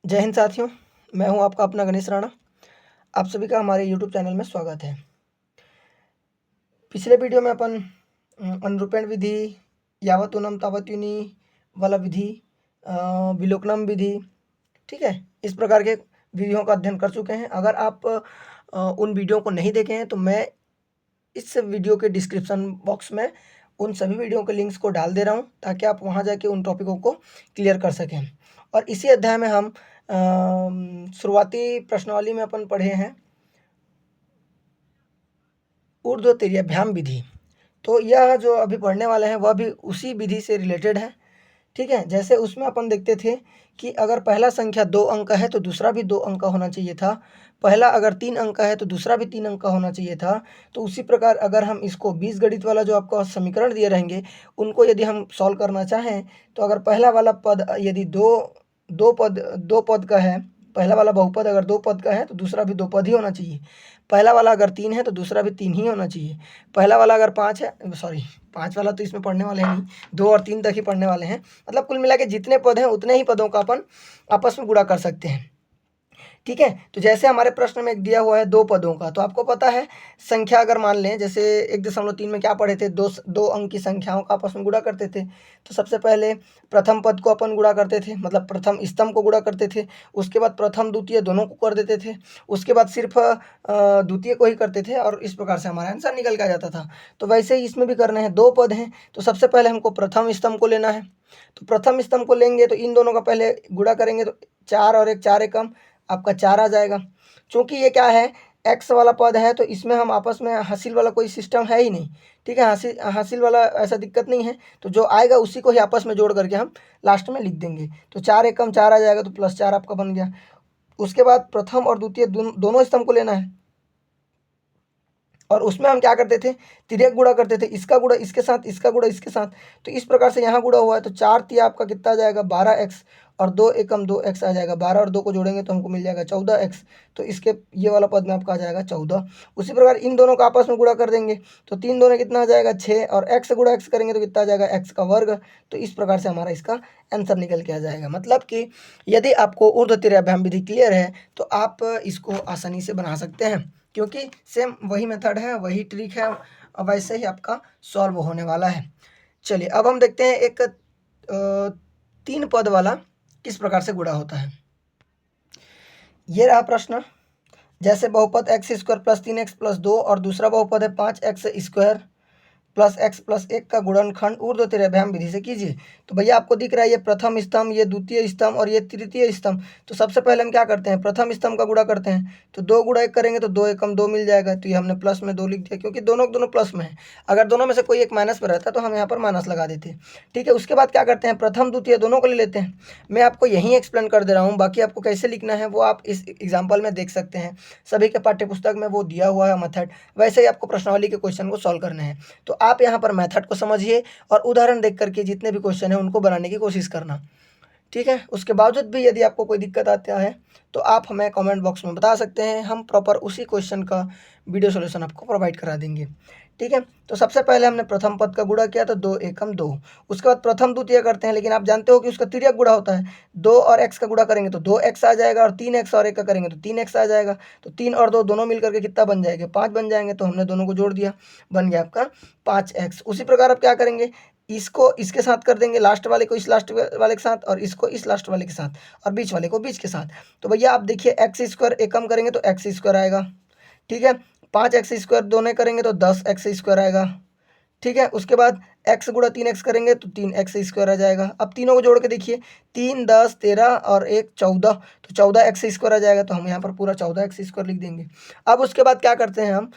जय हिंद साथियों, मैं हूं आपका अपना गणेश राणा। आप सभी का हमारे यूट्यूब चैनल में स्वागत है। पिछले वीडियो में अपन अनुरूपण विधि, यावतूनम तावत्यूनी वाला विधि, विलोकनम विधि, ठीक है, इस प्रकार के विधियों का अध्ययन कर चुके हैं। अगर आप उन वीडियो को नहीं देखे हैं तो मैं इस वीडियो के डिस्क्रिप्शन बॉक्स में उन सभी वीडियो के लिंक्स को डाल दे रहा हूँ ताकि आप वहाँ जाके उन टॉपिकों को क्लियर कर सकें। और इसी अध्याय में हम शुरुआती प्रश्नावली में अपन पढ़े हैं ऊर्ध्व तिर्याभ्याम विधि। तो यह जो अभी पढ़ने वाले हैं वह भी उसी विधि से रिलेटेड है, ठीक है। जैसे उसमें अपन देखते थे कि अगर पहला संख्या 2 अंक का है तो दूसरा भी 2 अंक का होना चाहिए था। पहला अगर 3 अंक का है तो दूसरा भी 3 अंक का होना चाहिए था। तो उसी प्रकार अगर हम इसको बीजगणित वाला जो आपको समीकरण दिए रहेंगे उनको यदि हम सॉल्व करना चाहें तो अगर पहला वाला पद यदि दो पद का है, पहला वाला बहुपद अगर 2 पद का है तो दूसरा भी 2 पद ही होना चाहिए। पहला वाला अगर 3 है तो दूसरा भी 3 ही होना चाहिए। पहला वाला अगर 5 है, सॉरी 5 वाला तो इसमें पढ़ने वाले हैं नहीं, 2 और 3 तक ही पढ़ने वाले हैं। मतलब कुल मिला के जितने पद हैं उतने ही पदों का अपन आपस में गुणा कर सकते हैं, ठीक है। तो जैसे हमारे प्रश्न में दिया हुआ है 2 पदों का, तो आपको पता है संख्या अगर मान लें, जैसे 1.3 में क्या पढ़े थे, दो अंक की संख्याओं का आपस में गुणा करते थे। तो सबसे पहले प्रथम पद को अपन गुणा करते थे, मतलब प्रथम स्तंभ को गुणा करते थे। उसके बाद प्रथम द्वितीय दोनों को कर देते थे। उसके बाद सिर्फ द्वितीय को ही करते थे और इस प्रकार से हमारा आंसर निकल के आ जाता था। तो वैसे ही इसमें भी करना है, 2 पद हैं तो सबसे पहले हमको प्रथम स्तंभ को लेना है। तो प्रथम स्तंभ को लेंगे तो इन दोनों का पहले गुणा करेंगे तो 4 और 1 4 एकम आपका 4 आ जाएगा। चूँकि ये क्या है, एक्स वाला पद है तो इसमें हम आपस में हासिल वाला कोई सिस्टम है ही नहीं, ठीक है। हासिल वाला ऐसा दिक्कत नहीं है, तो जो आएगा उसी को ही आपस में जोड़ करके हम लास्ट में लिख देंगे। तो 4 एकम 4 आ जाएगा तो +4 आपका बन गया। उसके बाद प्रथम और द्वितीय दोनों स्तंभ को लेना है और उसमें हम क्या करते थे, तिर्यक गुणा करते थे, इसका गुणा इसके साथ, इसका गुणा इसके साथ। तो इस प्रकार से यहाँ गुणा हुआ है तो 4 तिया आपका कितना आ जाएगा 12x और 2 एकम 2x आ जाएगा। 12 और 2 को जोड़ेंगे तो हमको मिल जाएगा 14x। तो इसके ये वाला पद में आपका आ जाएगा 14। उसी प्रकार इन दोनों का आपस में गुणा कर देंगे तो 3 दोनों कितना आ जाएगा 6 और x गुणा x करेंगे तो कितना आ जाएगा x का वर्ग। तो इस प्रकार से हमारा इसका आंसर निकल के आ जाएगा। मतलब कि यदि आपको ऊर्ध्व तिर्याभ्याम विधि क्लियर है तो आप इसको आसानी से बना सकते हैं, क्योंकि सेम वही मेथड है, वही ट्रिक है और वैसे ही आपका सॉल्व होने वाला है। चलिए अब हम देखते हैं एक 3 पद वाला किस प्रकार से गुणा होता है। ये रहा प्रश्न। जैसे बहुपद x² + 3x + 2 और दूसरा बहुपद है 5x² + x + 1 का गुणनखंड ऊर्ध्व तिर्याभ्याम विधि से कीजिए। तो भैया आपको दिख रहा है ये प्रथम स्तंभ, ये द्वितीय स्तंभ और ये तृतीय स्तंभ। तो सबसे पहले हम क्या करते हैं, प्रथम स्तंभ का गुणा करते हैं। तो 2 गुणा 1 करेंगे तो 2 एकम 2 मिल जाएगा। तो ये हमने प्लस में 2 लिख दिया क्योंकि दोनों प्लस में है। अगर दोनों में से कोई एक माइनस में रहता तो हम यहाँ पर माइनस लगा देते, ठीक है। उसके बाद क्या करते हैं, प्रथम द्वितीय दोनों को ले लेते हैं। मैं आपको यहीं एक्सप्लेन कर दे रहा हूँ, बाकी आपको कैसे लिखना है वो आप इस एग्जाम्पल में देख सकते हैं। सभी के पाठ्य पुस्तक में वो दिया हुआ है मेथड, वैसे ही आपको प्रश्नावली के क्वेश्चन को सॉल्व करने हैं। तो आप यहाँ पर मेथड को समझिए और उदाहरण देख करके जितने भी क्वेश्चन है उनको बनाने की कोशिश करना, ठीक है। उसके बावजूद भी यदि आपको कोई दिक्कत आता है तो आप हमें कमेंट बॉक्स में बता सकते हैं, हम प्रॉपर उसी क्वेश्चन का वीडियो सॉल्यूशन आपको प्रोवाइड करा देंगे, ठीक है। तो सबसे पहले हमने प्रथम पद का गुणा किया तो 2 एकम 2। उसके बाद प्रथम द्वितीय करते हैं, लेकिन आप जानते हो कि उसका तिर्यक गुणा होता है। 2 और x का गुणा करेंगे तो 2x आ जाएगा और 3x और 1 का करेंगे तो 3x आ जाएगा। तो 3 और 2 दोनों मिल करके कितना बन जाएंगे, 5 बन जाएंगे। तो हमने दोनों को जोड़ दिया, बन गया आपका 5x। उसी प्रकार आप क्या करेंगे, इसको इसके साथ कर देंगे, लास्ट वाले को इस लास्ट वाले के साथ और इसको इस लास्ट वाले के साथ और बीच वाले को बीच के साथ। तो भैया आप देखिए x² एकम करेंगे तो x² आएगा, ठीक है। 5x² दोनों करेंगे तो 10x² आएगा, ठीक है। उसके बाद x गुणा 3x करेंगे तो 3x² आ जाएगा। अब तीनों को जोड़ के देखिए, 3 10 13 और 1 14, तो 14x² आ जाएगा। तो हम यहाँ पर पूरा 14x² लिख देंगे। अब उसके बाद क्या करते हैं,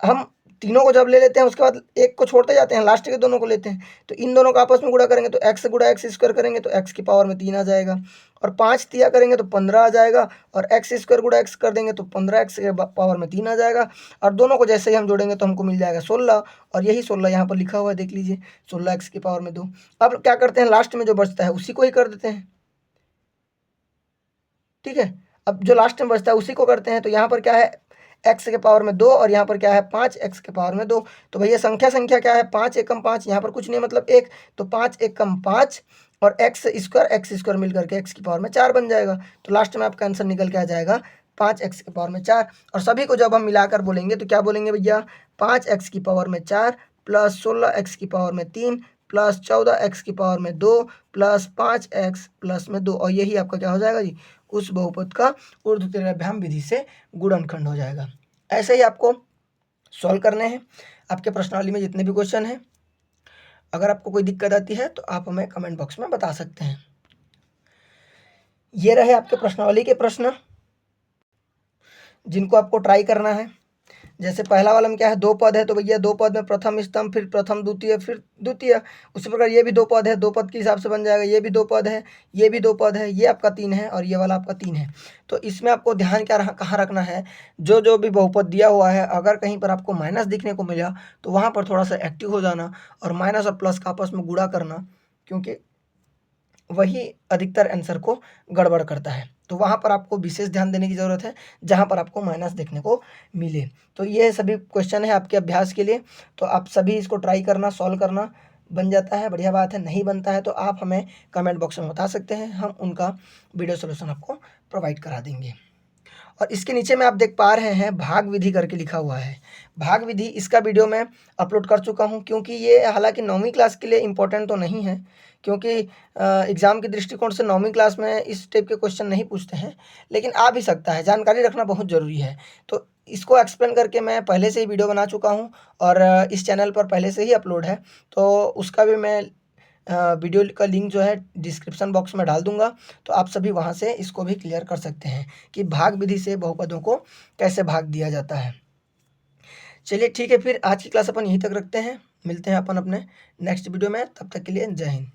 हम तीनों को जब ले लेते हैं उसके बाद एक को छोड़ते जाते हैं, लास्ट के दोनों को लेते हैं। तो इन दोनों का आपस में गुणा करेंगे तो x गुणा x² करेंगे तो x की पावर में 3 आ जाएगा और 5 तिया करेंगे तो 15 आ जाएगा और x² गुणा x कर देंगे तो 15x के पावर में 3 आ जाएगा। और दोनों को जैसे ही हम जोड़ेंगे तो हमको मिल जाएगा 16 और यही 16 यहाँ पर लिखा हुआ है, देख लीजिए 16x की पावर में 2। अब क्या करते हैं, लास्ट में जो बचता है उसी को ही कर देते हैं, ठीक है। अब जो लास्ट में बचता है उसी को करते हैं। तो यहाँ पर क्या है, x के पावर में 2 और यहाँ पर क्या है 5x के पावर में 2। तो भैया संख्या क्या है, 5 एकम 5, यहाँ पर कुछ नहीं मतलब 1, तो 5 एकम 5 और एक्स स्क्वायर मिल करके एक्स की पावर में 4 बन जाएगा। तो लास्ट में आपका आंसर निकल के आ जाएगा 5x की पावर में 4। और सभी को जब हम मिलाकर बोलेंगे तो क्या बोलेंगे भैया, 5x की पावर में 4 प्लस 16x की पावर में 3 प्लस 14x की पावर में 2 प्लस 5x प्लस में 2। और यही आपका क्या हो जाएगा जी, उस बहुपद का ऊर्ध्वतिर्यभ्याम विधि से गुणनखंड हो जाएगा। ऐसे ही आपको सॉल्व करने हैं आपके प्रश्नावली में जितने भी क्वेश्चन हैं। अगर आपको कोई दिक्कत आती है तो आप हमें कमेंट बॉक्स में बता सकते हैं। ये रहे आपके प्रश्नावली के प्रश्न जिनको आपको ट्राई करना है। जैसे पहला वाला में क्या है, 2 पद है तो भैया 2 पद में प्रथम स्तंभ, फिर प्रथम द्वितीय, फिर द्वितीय। उसी प्रकार ये भी 2 पद है, 2 पद के हिसाब से बन जाएगा। ये भी 2 पद है, ये भी 2 पद है, ये आपका 3 है और ये वाला आपका 3 है। तो इसमें आपको ध्यान क्या कहाँ रखना है, जो जो भी बहुपद दिया हुआ है अगर कहीं पर आपको माइनस दिखने को मिला तो वहाँ पर थोड़ा सा एक्टिव हो जाना और माइनस और प्लस का आपस में गुणा करना, क्योंकि वही अधिकतर आंसर को गड़बड़ करता है। तो वहाँ पर आपको विशेष ध्यान देने की ज़रूरत है जहाँ पर आपको माइनस देखने को मिले। तो ये सभी क्वेश्चन है आपके अभ्यास के लिए, तो आप सभी इसको ट्राई करना, सॉल्व करना। बन जाता है बढ़िया बात है, नहीं बनता है तो आप हमें कमेंट बॉक्स में बता सकते हैं, हम उनका वीडियो सोल्यूशन आपको प्रोवाइड करा देंगे। और इसके नीचे में आप देख पा रहे हैं भाग विधि करके लिखा हुआ है। भाग विधि इसका वीडियो मैं अपलोड कर चुका हूं, क्योंकि ये हालांकि 9वीं क्लास के लिए इम्पोर्टेंट तो नहीं है, क्योंकि एग्ज़ाम के दृष्टिकोण से 9वीं क्लास में इस टाइप के क्वेश्चन नहीं पूछते हैं, लेकिन आ भी सकता है, जानकारी रखना बहुत ज़रूरी है। तो इसको एक्सप्लेन करके मैं पहले से ही वीडियो बना चुका हूँ और इस चैनल पर पहले से ही अपलोड है, तो उसका भी मैं वीडियो का लिंक जो है डिस्क्रिप्शन बॉक्स में डाल दूंगा, तो आप सभी वहां से इसको भी क्लियर कर सकते हैं कि भाग विधि से बहुपदों को कैसे भाग दिया जाता है। चलिए ठीक है, फिर आज की क्लास अपन यहीं तक रखते हैं, मिलते हैं अपन अपने नेक्स्ट वीडियो में, तब तक के लिए जय हिंद।